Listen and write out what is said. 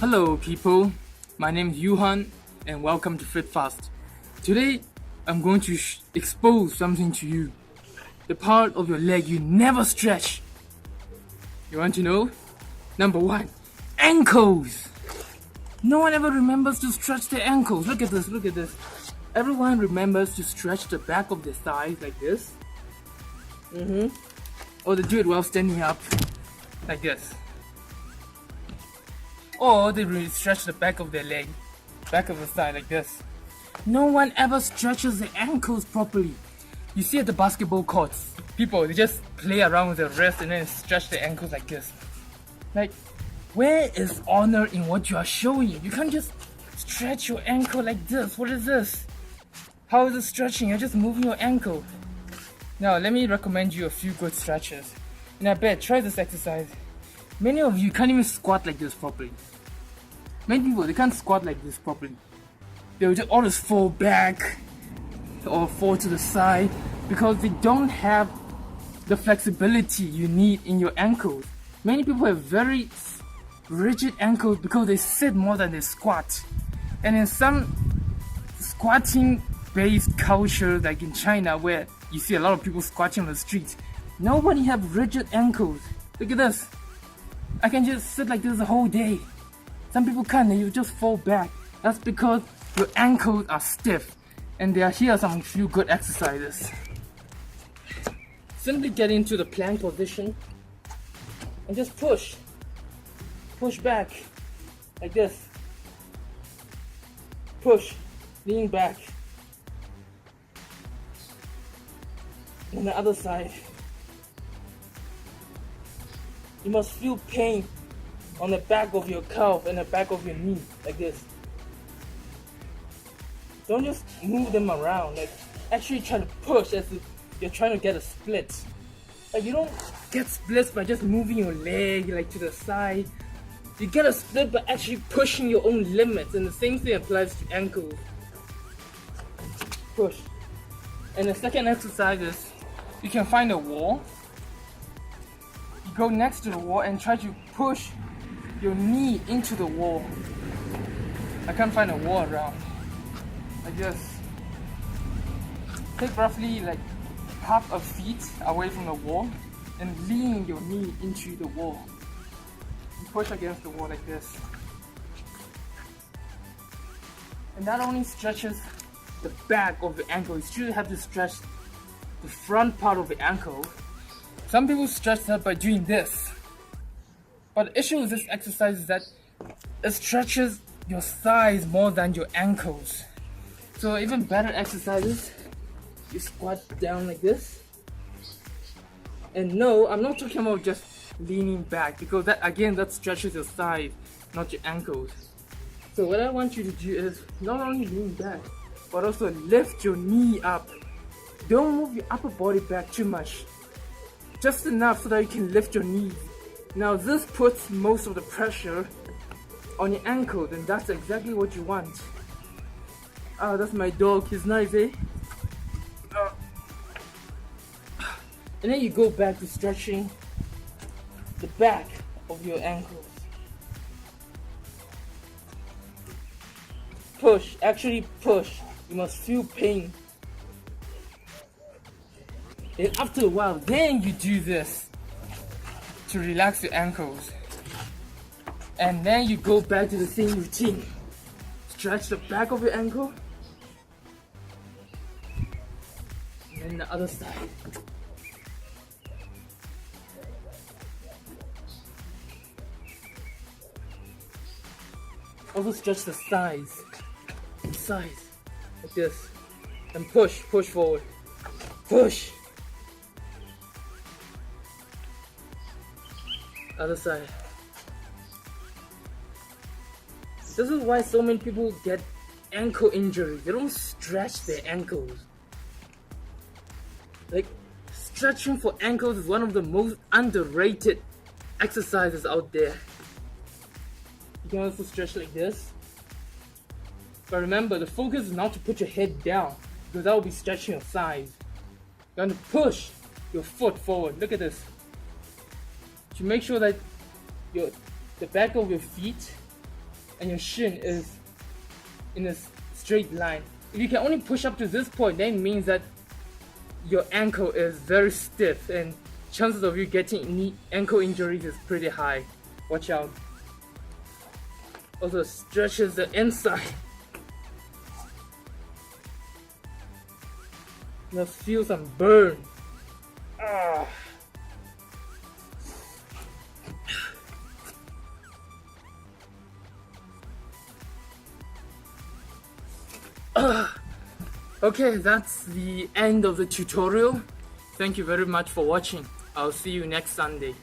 Hello people, my name is Yuhan and welcome to Fit Fast. Today I'm going to expose something to you. The part of your leg you never stretch. You want to know? Number 1, ankles. No one ever remembers to stretch their ankles. Look at this, look at this. Everyone remembers to stretch the back of their thighs like this. Or they do it while standing up like this. Or they really stretch the back of their leg, back of the thigh like this. No one ever stretches their ankles properly. You see at the basketball courts, people, they just play around with their wrist and then stretch their ankles like this. Like, where is honor in what you are showing? You can't just stretch your ankle like this. What is this? How is it stretching? You're just moving your ankle. Now, let me recommend you a few good stretches. And I bet, try this exercise. Many of you can't even squat like this properly. Many people, they can't squat like this properly. They'll just always fall back or fall to the side because they don't have the flexibility you need in your ankles. Many people have very rigid ankles because they sit more than they squat. And in some squatting based culture like in China where you see a lot of people squatting on the streets, nobody have rigid ankles. Look at this. I can just sit like this the whole day. Some people can't, and you just fall back. That's because your ankles are stiff. And here are some few good exercises. Simply get into the plank position and just push. Push back like this. Push, lean back. And the other side. You must feel pain on the back of your calf and the back of your knee, like this. Don't just move them around, like actually try to push as if you're trying to get a split. Like you don't get splits by just moving your leg like to the side. You get a split by actually pushing your own limits, and the same thing applies to ankles. Push. And the second exercise is, you can find a wall. You go next to the wall and try to push your knee into the wall. I can't find a wall around. Like this. Take roughly like half a feet away from the wall and lean your knee into the wall. And push against the wall like this. And that only stretches the back of the ankle. You still have to stretch the front part of the ankle. Some people stretch that by doing this. But the issue with this exercise is that it stretches your thighs more than your ankles. So even better exercises, you squat down like this. And no, I'm not talking about just leaning back, because that stretches your thighs, not your ankles. So what I want you to do is not only lean back, but also lift your knee up. Don't move your upper body back too much. Just enough so that you can lift your knees. Now this puts most of the pressure on your ankle, and that's exactly what you want. Oh, that's my dog, he's nice, eh? And then you go back to stretching the back of your ankles. Push, actually push. You must feel pain. And after a while, then you do this to relax your ankles. And then you go back to the same routine. Stretch the back of your ankle. And then the other side. Also stretch the sides. The sides. Like this. And push forward. Push. Other side. This is why so many people get ankle injuries. They don't stretch their ankles. Like, stretching for ankles is one of the most underrated exercises out there. You can also stretch like this. But remember, the focus is not to put your head down, because that will be stretching your thighs. You're going to push your foot forward. Look at this. To make sure that the back of your feet and your shin is in a straight line. If you can only push up to this point, then it means that your ankle is very stiff and chances of you getting ankle injuries is pretty high. Watch out. Also stretches the inside. Let's feel some burn. Ah. Okay, that's the end of the tutorial. Thank you very much for watching. I'll see you next Sunday.